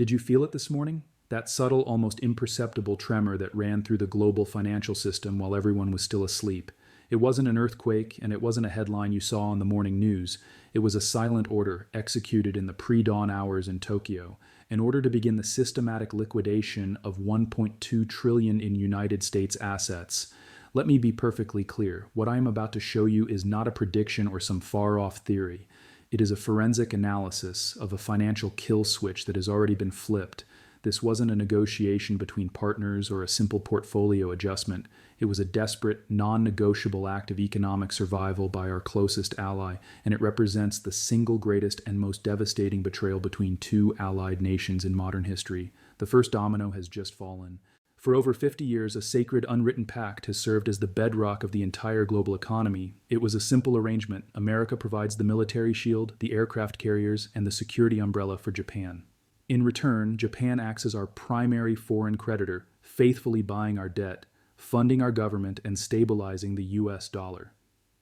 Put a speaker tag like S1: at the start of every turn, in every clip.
S1: Did you feel it this morning? That subtle, almost imperceptible tremor that ran through the global financial system while everyone was still asleep. It wasn't an earthquake, and it wasn't a headline you saw on the morning news. It was a silent order executed in the pre-dawn hours in Tokyo, in order to begin the systematic liquidation of 1.2 trillion in United States assets. Let me be perfectly clear. What I am about to show you is not a prediction or some far-off theory. It is a forensic analysis of a financial kill switch that has already been flipped. This wasn't a negotiation between partners or a simple portfolio adjustment. It was a desperate, non-negotiable act of economic survival by our closest ally, and it represents the single greatest and most devastating betrayal between two allied nations in modern history. The first domino has just fallen. For over 50 years, a sacred unwritten pact has served as the bedrock of the entire global economy. It was a simple arrangement. America provides the military shield, the aircraft carriers, and the security umbrella for Japan. In return, Japan acts as our primary foreign creditor, faithfully buying our debt, funding our government, and stabilizing the US dollar.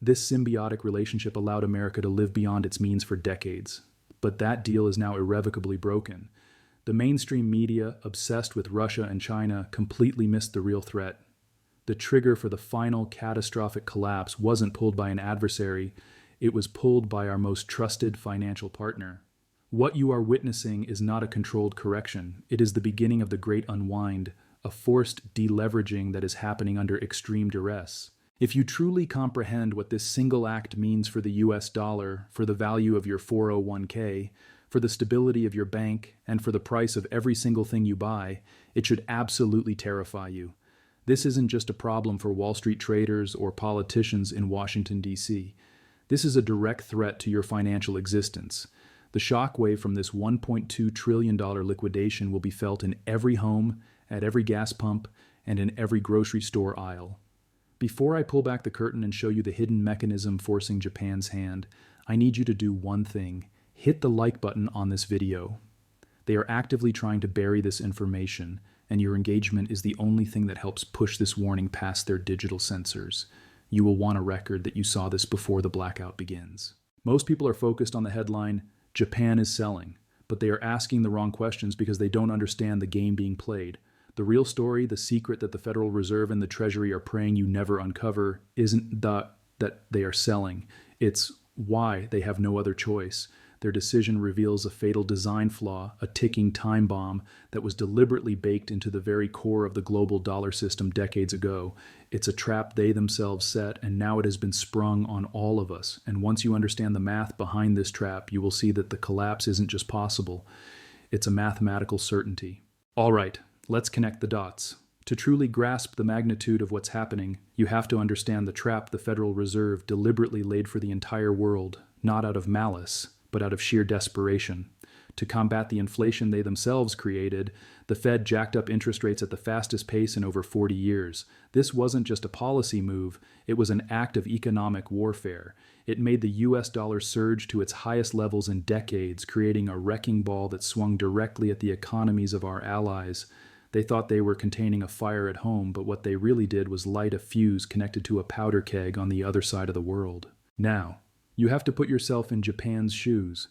S1: This symbiotic relationship allowed America to live beyond its means for decades. But that deal is now irrevocably broken. The mainstream media, obsessed with Russia and China, completely missed the real threat. The trigger for the final catastrophic collapse wasn't pulled by an adversary, it was pulled by our most trusted financial partner. What you are witnessing is not a controlled correction. It is the beginning of the great unwind, a forced deleveraging that is happening under extreme duress. If you truly comprehend what this single act means for the US dollar, for the value of your 401k, for the stability of your bank, and for the price of every single thing you buy, it should absolutely terrify you. This isn't just a problem for Wall Street traders or politicians in Washington, D.C. This is a direct threat to your financial existence. The shockwave from this $1.2 trillion liquidation will be felt in every home, at every gas pump, and in every grocery store aisle. Before I pull back the curtain and show you the hidden mechanism forcing Japan's hand, I need you to do one thing. Hit the like button on this video. They are actively trying to bury this information, and your engagement is the only thing that helps push this warning past their digital sensors. You will want a record that you saw this before the blackout begins. Most people are focused on the headline, Japan is selling, but they are asking the wrong questions because they don't understand the game being played. The real story, the secret that the Federal Reserve and the Treasury are praying you never uncover, isn't that they are selling. It's why they have no other choice. Their decision reveals a fatal design flaw, a ticking time bomb that was deliberately baked into the very core of the global dollar system decades ago. It's a trap they themselves set, and now it has been sprung on all of us. And once you understand the math behind this trap, you will see that the collapse isn't just possible. It's a mathematical certainty. All right, let's connect the dots. To truly grasp the magnitude of what's happening, you have to understand the trap the Federal Reserve deliberately laid for the entire world, not out of malice, but out of sheer desperation. To combat the inflation they themselves created, the Fed jacked up interest rates at the fastest pace in over 40 years. This wasn't just a policy move, it was an act of economic warfare. It made the US dollar surge to its highest levels in decades, creating a wrecking ball that swung directly at the economies of our allies. They thought they were containing a fire at home, but what they really did was light a fuse connected to a powder keg on the other side of the world. Now, you have to put yourself in Japan's shoes.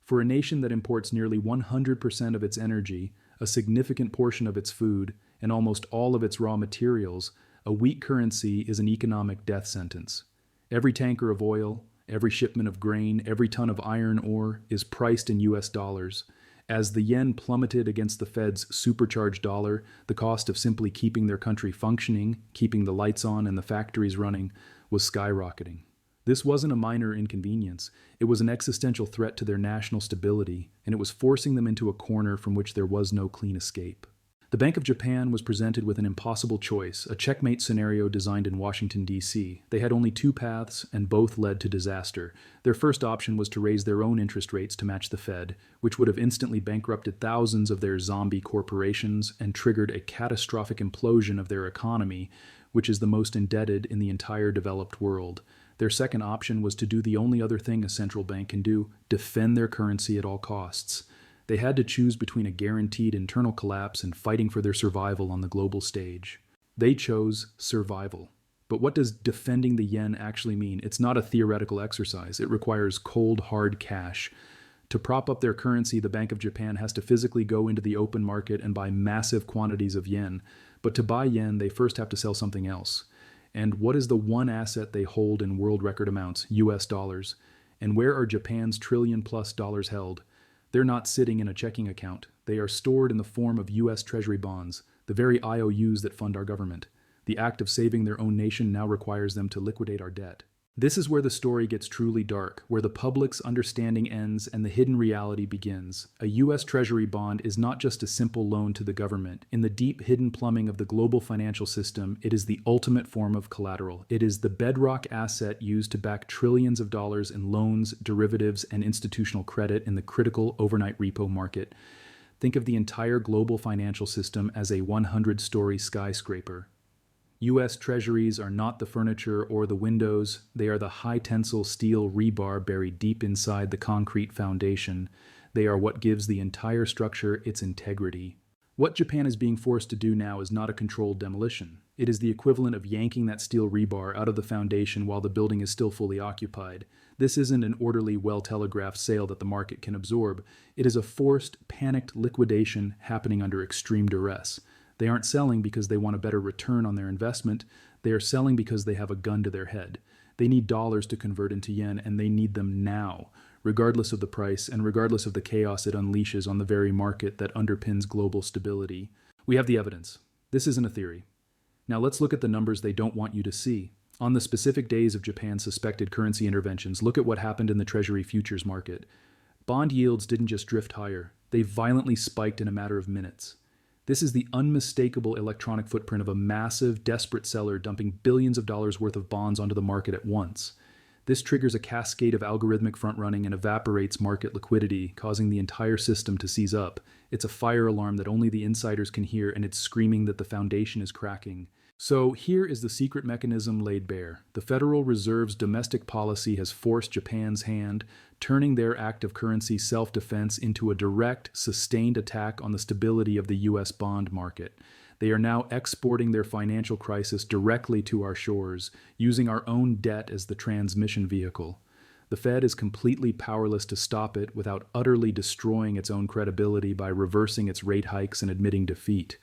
S1: For a nation that imports nearly 100% of its energy, a significant portion of its food, and almost all of its raw materials, a weak currency is an economic death sentence. Every tanker of oil, every shipment of grain, every ton of iron ore is priced in US dollars. As the yen plummeted against the Fed's supercharged dollar, the cost of simply keeping their country functioning, keeping the lights on and the factories running, was skyrocketing. This wasn't a minor inconvenience. It was an existential threat to their national stability, and it was forcing them into a corner from which there was no clean escape. The Bank of Japan was presented with an impossible choice, a checkmate scenario designed in Washington, D.C. They had only two paths, and both led to disaster. Their first option was to raise their own interest rates to match the Fed, which would have instantly bankrupted thousands of their zombie corporations and triggered a catastrophic implosion of their economy, which is the most indebted in the entire developed world. Their second option was to do the only other thing a central bank can do, defend their currency at all costs. They had to choose between a guaranteed internal collapse and fighting for their survival on the global stage. They chose survival. But what does defending the yen actually mean? It's not a theoretical exercise. It requires cold, hard cash. To prop up their currency, the Bank of Japan has to physically go into the open market and buy massive quantities of yen. But to buy yen, they first have to sell something else. And what is the one asset they hold in world record amounts? US dollars. And where are Japan's trillion-plus dollars held? They're not sitting in a checking account. They are stored in the form of US Treasury bonds, the very IOUs that fund our government. The act of saving their own nation now requires them to liquidate our debt. This is where the story gets truly dark, where the public's understanding ends and the hidden reality begins. A U.S. Treasury bond is not just a simple loan to the government. In the deep hidden plumbing of the global financial system, it is the ultimate form of collateral. It is the bedrock asset used to back trillions of dollars in loans, derivatives, and institutional credit in the critical overnight repo market. Think of the entire global financial system as a 100-story skyscraper. U.S. Treasuries are not the furniture or the windows. They are the high-tensile steel rebar buried deep inside the concrete foundation. They are what gives the entire structure its integrity. What Japan is being forced to do now is not a controlled demolition. It is the equivalent of yanking that steel rebar out of the foundation while the building is still fully occupied. This isn't an orderly, well-telegraphed sale that the market can absorb. It is a forced, panicked liquidation happening under extreme duress. They aren't selling because they want a better return on their investment. They are selling because they have a gun to their head. They need dollars to convert into yen, and they need them now, regardless of the price and regardless of the chaos it unleashes on the very market that underpins global stability. We have the evidence. This isn't a theory. Now let's look at the numbers they don't want you to see. On the specific days of Japan's suspected currency interventions, look at what happened in the Treasury futures market. Bond yields didn't just drift higher. They violently spiked in a matter of minutes. This is the unmistakable electronic footprint of a massive, desperate seller dumping billions of dollars worth of bonds onto the market at once. This triggers a cascade of algorithmic front-running and evaporates market liquidity, causing the entire system to seize up. It's a fire alarm that only the insiders can hear, and it's screaming that the foundation is cracking. So here is the secret mechanism laid bare. The Federal Reserve's domestic policy has forced Japan's hand, turning their act of currency self-defense into a direct, sustained attack on the stability of the U.S. bond market. They are now exporting their financial crisis directly to our shores, using our own debt as the transmission vehicle. The Fed is completely powerless to stop it without utterly destroying its own credibility by reversing its rate hikes and admitting defeat.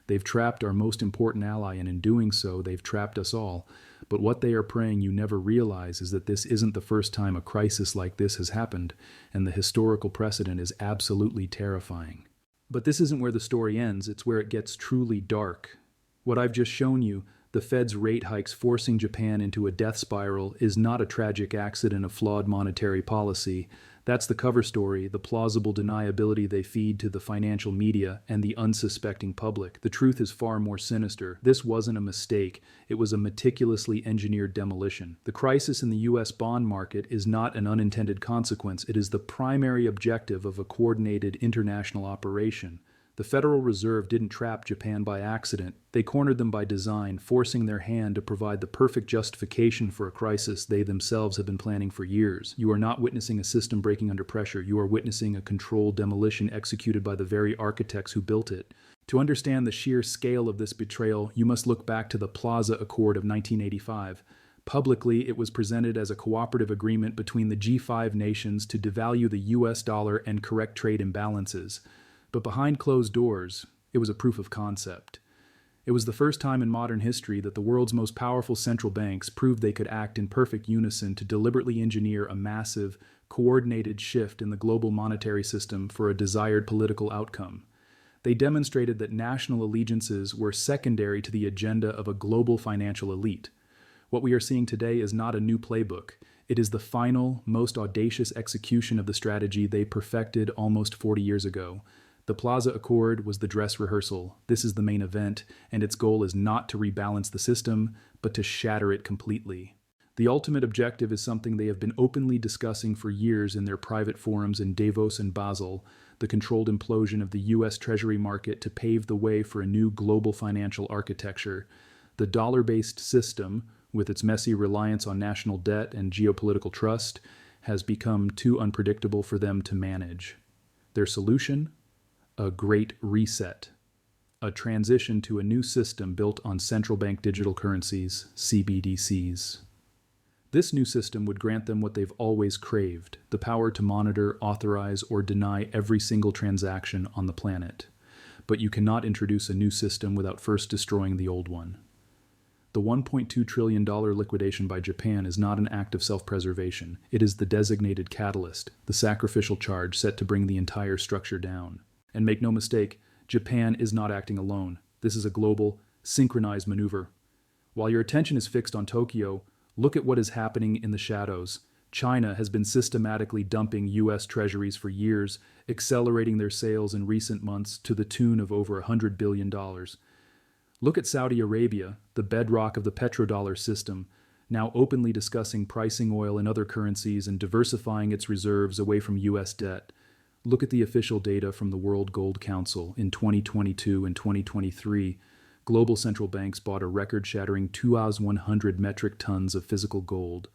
S1: They've trapped our most important ally, and in doing so, they've trapped us all. But what they are praying you never realize is that this isn't the first time a crisis like this has happened, and the historical precedent is absolutely terrifying. But this isn't where the story ends, it's where it gets truly dark. What I've just shown you, the Fed's rate hikes forcing Japan into a death spiral, is not a tragic accident of flawed monetary policy. That's the cover story, the plausible deniability they feed to the financial media and the unsuspecting public. The truth is far more sinister. This wasn't a mistake. It was a meticulously engineered demolition. The crisis in the U.S. bond market is not an unintended consequence. It is the primary objective of a coordinated international operation. The Federal Reserve didn't trap Japan by accident. They cornered them by design, forcing their hand to provide the perfect justification for a crisis they themselves have been planning for years. You are not witnessing a system breaking under pressure. You are witnessing a controlled demolition executed by the very architects who built it. To understand the sheer scale of this betrayal, you must look back to the Plaza Accord of 1985. Publicly, it was presented as a cooperative agreement between the G5 nations to devalue the U.S. dollar and correct trade imbalances. But behind closed doors, it was a proof of concept. It was the first time in modern history that the world's most powerful central banks proved they could act in perfect unison to deliberately engineer a massive, coordinated shift in the global monetary system for a desired political outcome. They demonstrated that national allegiances were secondary to the agenda of a global financial elite. What we are seeing today is not a new playbook. It is the final, most audacious execution of the strategy they perfected almost 40 years ago. The Plaza Accord was the dress rehearsal. This is the main event, and its goal is not to rebalance the system, but to shatter it completely. The ultimate objective is something they have been openly discussing for years in their private forums in Davos and Basel, the controlled implosion of the U.S. Treasury market to pave the way for a new global financial architecture. The dollar-based system, with its messy reliance on national debt and geopolitical trust, has become too unpredictable for them to manage. Their solution? A great reset. A transition to a new system built on central bank digital currencies, CBDCs. This new system would grant them what they've always craved: the power to monitor, authorize, or deny every single transaction on the planet. But you cannot introduce a new system without first destroying the old one. The $1.2 trillion liquidation by Japan is not an act of self-preservation. It is the designated catalyst, the sacrificial charge set to bring the entire structure down. And make no mistake, Japan is not acting alone. This is a global, synchronized maneuver. While your attention is fixed on Tokyo, look at what is happening in the shadows. China has been systematically dumping U.S. Treasuries for years, accelerating their sales in recent months to the tune of over $100 billion. Look at Saudi Arabia, the bedrock of the petrodollar system, now openly discussing pricing oil in other currencies and diversifying its reserves away from U.S. debt. Look at the official data from the World Gold Council. In 2022 and 2023, global central banks bought a record-shattering 2,100 metric tons of physical gold,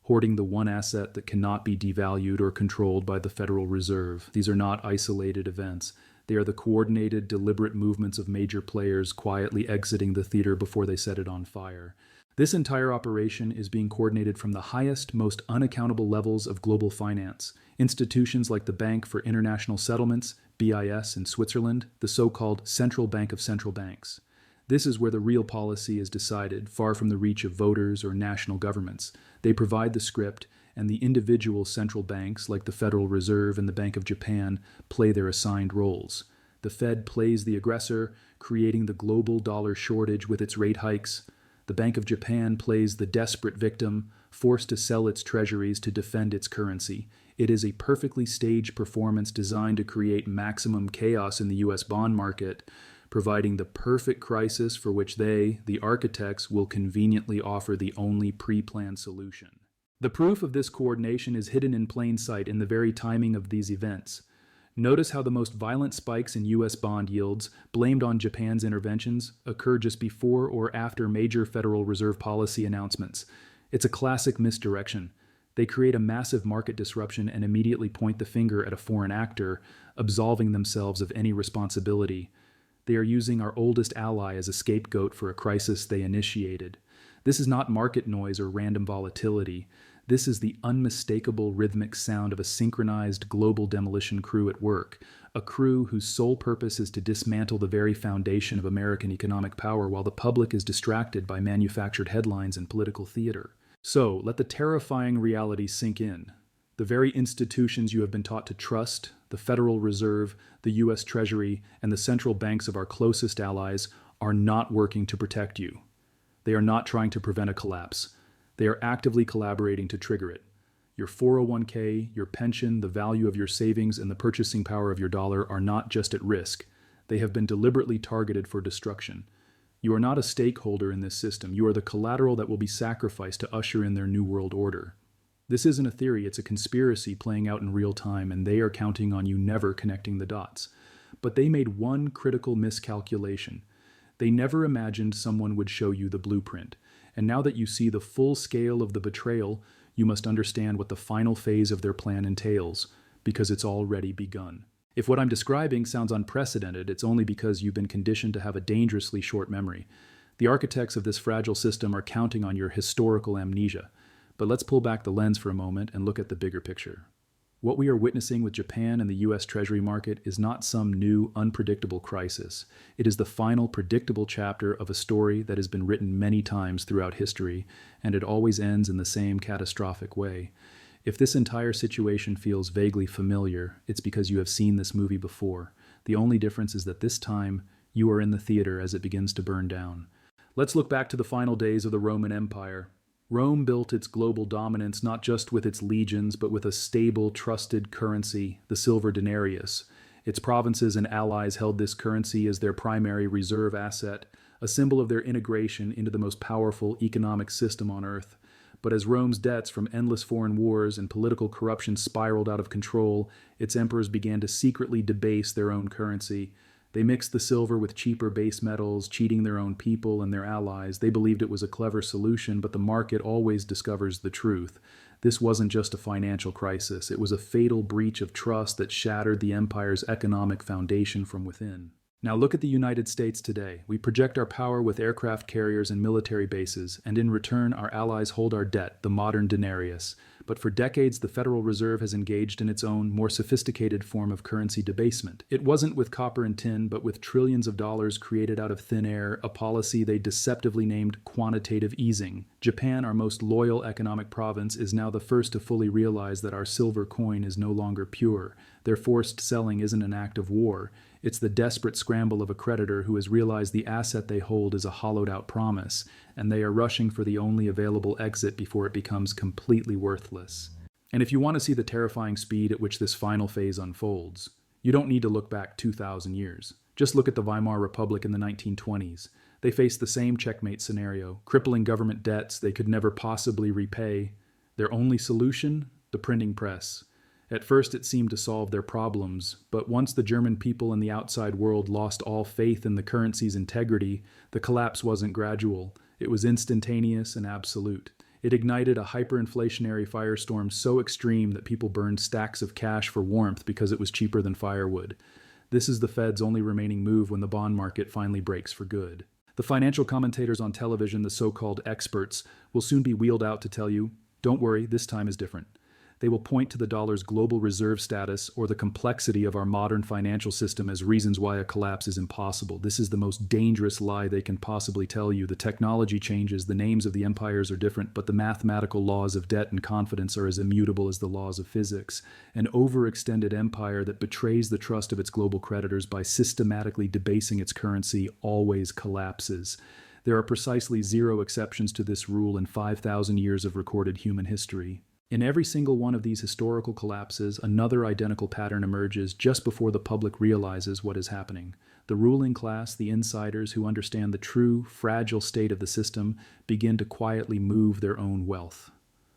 S1: hoarding the one asset that cannot be devalued or controlled by the Federal Reserve. These are not isolated events. They are the coordinated, deliberate movements of major players quietly exiting the theater before they set it on fire. This entire operation is being coordinated from the highest, most unaccountable levels of global finance. Institutions like the Bank for International Settlements, BIS in Switzerland, the so-called Central Bank of Central Banks. This is where the real policy is decided, far from the reach of voters or national governments. They provide the script, and the individual central banks, like the Federal Reserve and the Bank of Japan, play their assigned roles. The Fed plays the aggressor, creating the global dollar shortage with its rate hikes. The Bank of Japan plays the desperate victim, forced to sell its treasuries to defend its currency. It is a perfectly staged performance designed to create maximum chaos in the U.S. bond market, providing the perfect crisis for which they, the architects, will conveniently offer the only pre-planned solution. The proof of this coordination is hidden in plain sight in the very timing of these events. Notice how the most violent spikes in U.S. bond yields, blamed on Japan's interventions, occur just before or after major Federal Reserve policy announcements. It's a classic misdirection. They create a massive market disruption and immediately point the finger at a foreign actor, absolving themselves of any responsibility. They are using our oldest ally as a scapegoat for a crisis they initiated. This is not market noise or random volatility. This is the unmistakable rhythmic sound of a synchronized global demolition crew at work, a crew whose sole purpose is to dismantle the very foundation of American economic power while the public is distracted by manufactured headlines and political theater. So, let the terrifying reality sink in. The very institutions you have been taught to trust, the Federal Reserve, the U.S. Treasury, and the central banks of our closest allies, are not working to protect you. They are not trying to prevent a collapse. They are actively collaborating to trigger it. Your 401k, your pension, the value of your savings, and the purchasing power of your dollar are not just at risk. They have been deliberately targeted for destruction. You are not a stakeholder in this system. You are the collateral that will be sacrificed to usher in their new world order. This isn't a theory, it's a conspiracy playing out in real time, and they are counting on you never connecting the dots. But they made one critical miscalculation. They never imagined someone would show you the blueprint. And now that you see the full scale of the betrayal, you must understand what the final phase of their plan entails, because it's already begun. If what I'm describing sounds unprecedented, it's only because you've been conditioned to have a dangerously short memory. The architects of this fragile system are counting on your historical amnesia. But let's pull back the lens for a moment and look at the bigger picture. What we are witnessing with Japan and the U.S. Treasury market is not some new, unpredictable crisis. It is the final predictable chapter of a story that has been written many times throughout history, and it always ends in the same catastrophic way. If this entire situation feels vaguely familiar, it's because you have seen this movie before. The only difference is that this time, you are in the theater as it begins to burn down. Let's look back to the final days of the Roman Empire. Rome built its global dominance not just with its legions, but with a stable, trusted currency, the silver denarius. Its provinces and allies held this currency as their primary reserve asset, a symbol of their integration into the most powerful economic system on earth. But as Rome's debts from endless foreign wars and political corruption spiraled out of control, its emperors began to secretly debase their own currency. They mixed the silver with cheaper base metals, cheating their own people and their allies. They believed it was a clever solution, but the market always discovers the truth. This wasn't just a financial crisis. It was a fatal breach of trust that shattered the empire's economic foundation from within. Now look at the United States today. We project our power with aircraft carriers and military bases, and in return our allies hold our debt, the modern denarius. But for decades the Federal Reserve has engaged in its own, more sophisticated form of currency debasement. It wasn't with copper and tin, but with trillions of dollars created out of thin air, a policy they deceptively named quantitative easing. Japan, our most loyal economic province, is now the first to fully realize that our silver coin is no longer pure. Their forced selling isn't an act of war. It's the desperate scramble of a creditor who has realized the asset they hold is a hollowed-out promise, and they are rushing for the only available exit before it becomes completely worthless. And if you want to see the terrifying speed at which this final phase unfolds, you don't need to look back 2,000 years. Just look at the Weimar Republic in the 1920s. They faced the same checkmate scenario, crippling government debts they could never possibly repay. Their only solution? The printing press. At first it seemed to solve their problems, but once the German people and the outside world lost all faith in the currency's integrity, the collapse wasn't gradual. It was instantaneous and absolute. It ignited a hyperinflationary firestorm so extreme that people burned stacks of cash for warmth because it was cheaper than firewood. This is the Fed's only remaining move when the bond market finally breaks for good. The financial commentators on television, the so-called experts, will soon be wheeled out to tell you, don't worry, this time is different. They will point to the dollar's global reserve status or the complexity of our modern financial system as reasons why a collapse is impossible. This is the most dangerous lie they can possibly tell you. The technology changes, the names of the empires are different, but the mathematical laws of debt and confidence are as immutable as the laws of physics. An overextended empire that betrays the trust of its global creditors by systematically debasing its currency always collapses. There are precisely 0 exceptions to this rule in 5,000 years of recorded human history. In every single one of these historical collapses, another identical pattern emerges just before the public realizes what is happening. The ruling class, the insiders who understand the true, fragile state of the system, begin to quietly move their own wealth.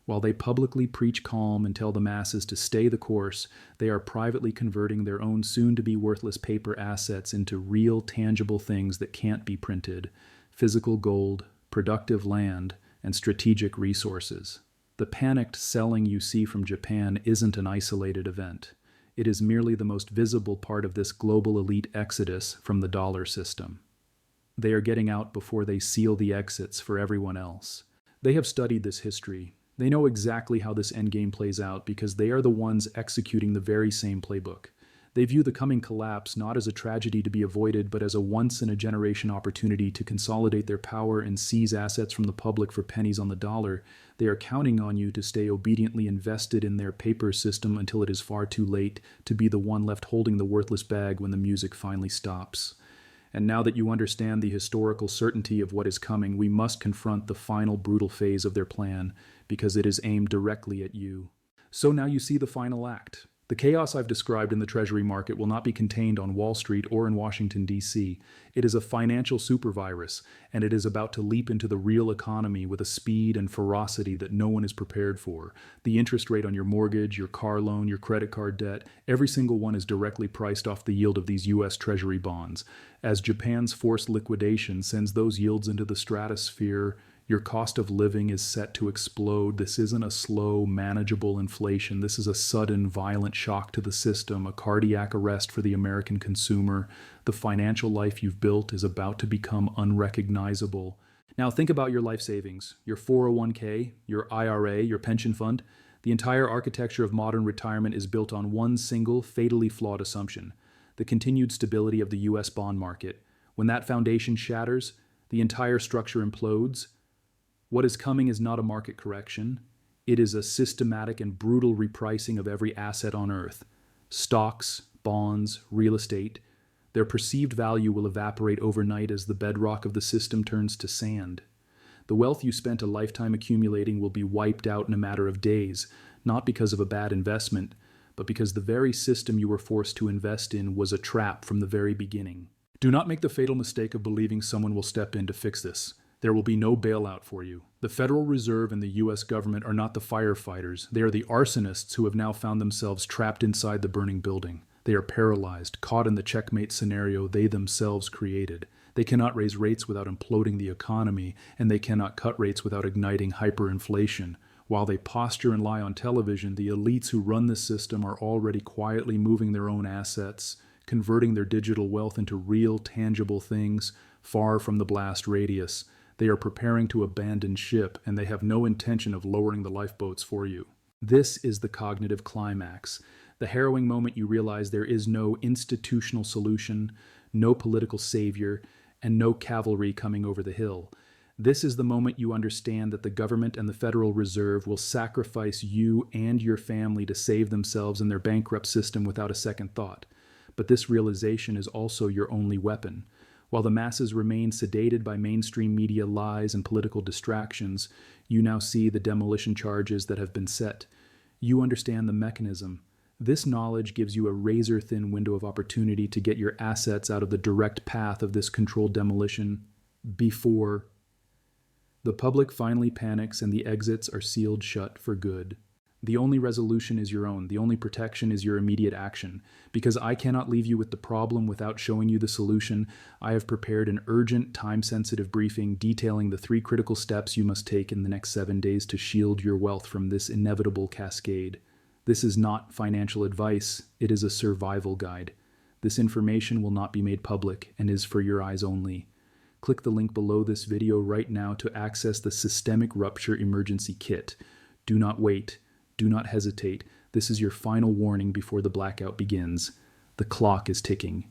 S1: While they publicly preach calm and tell the masses to stay the course, they are privately converting their own soon-to-be worthless paper assets into real, tangible things that can't be printed: physical gold, productive land, and strategic resources. The panicked selling you see from Japan isn't an isolated event. It is merely the most visible part of this global elite exodus from the dollar system. They are getting out before they seal the exits for everyone else. They have studied this history. They know exactly how this endgame plays out because they are the ones executing the very same playbook. They view the coming collapse not as a tragedy to be avoided, but as a once-in-a-generation opportunity to consolidate their power and seize assets from the public for pennies on the dollar. They are counting on you to stay obediently invested in their paper system until it is far too late to be the one left holding the worthless bag when the music finally stops. And now that you understand the historical certainty of what is coming, we must confront the final brutal phase of their plan, because it is aimed directly at you. So now you see the final act. The chaos I've described in the Treasury market will not be contained on Wall Street or in Washington, D.C. It is a financial supervirus, and it is about to leap into the real economy with a speed and ferocity that no one is prepared for. The interest rate on your mortgage, your car loan, your credit card debt, every single one is directly priced off the yield of these U.S. Treasury bonds. As Japan's forced liquidation sends those yields into the stratosphere, your cost of living is set to explode. This isn't a slow, manageable inflation. This is a sudden, violent shock to the system, a cardiac arrest for the American consumer. The financial life you've built is about to become unrecognizable. Now think about your life savings, your 401k, your IRA, your pension fund. The entire architecture of modern retirement is built on one single, fatally flawed assumption: the continued stability of the U.S. bond market. When that foundation shatters, the entire structure implodes. What is coming is not a market correction. It is a systematic and brutal repricing of every asset on Earth. Stocks, bonds, real estate. Their perceived value will evaporate overnight as the bedrock of the system turns to sand. The wealth you spent a lifetime accumulating will be wiped out in a matter of days, not because of a bad investment, but because the very system you were forced to invest in was a trap from the very beginning. Do not make the fatal mistake of believing someone will step in to fix this. There will be no bailout for you. The Federal Reserve and the U.S. government are not the firefighters. They are the arsonists who have now found themselves trapped inside the burning building. They are paralyzed, caught in the checkmate scenario they themselves created. They cannot raise rates without imploding the economy, and they cannot cut rates without igniting hyperinflation. While they posture and lie on television, the elites who run this system are already quietly moving their own assets, converting their digital wealth into real, tangible things far from the blast radius. They are preparing to abandon ship, and they have no intention of lowering the lifeboats for you. This is the cognitive climax, the harrowing moment you realize there is no institutional solution, no political savior, and no cavalry coming over the hill. This is the moment you understand that the government and the Federal Reserve will sacrifice you and your family to save themselves and their bankrupt system without a second thought. But this realization is also your only weapon. While the masses remain sedated by mainstream media lies and political distractions, you now see the demolition charges that have been set. You understand the mechanism. This knowledge gives you a razor-thin window of opportunity to get your assets out of the direct path of this controlled demolition before the public finally panics and the exits are sealed shut for good. The only resolution is your own. The only protection is your immediate action. Because I cannot leave you with the problem without showing you the solution, I have prepared an urgent, time-sensitive briefing detailing the 3 critical steps you must take in the next 7 days to shield your wealth from this inevitable cascade. This is not financial advice. It is a survival guide. This information will not be made public and is for your eyes only. Click the link below this video right now to access the Systemic Rupture Emergency Kit. Do not wait. Do not hesitate. This is your final warning before the blackout begins. The clock is ticking.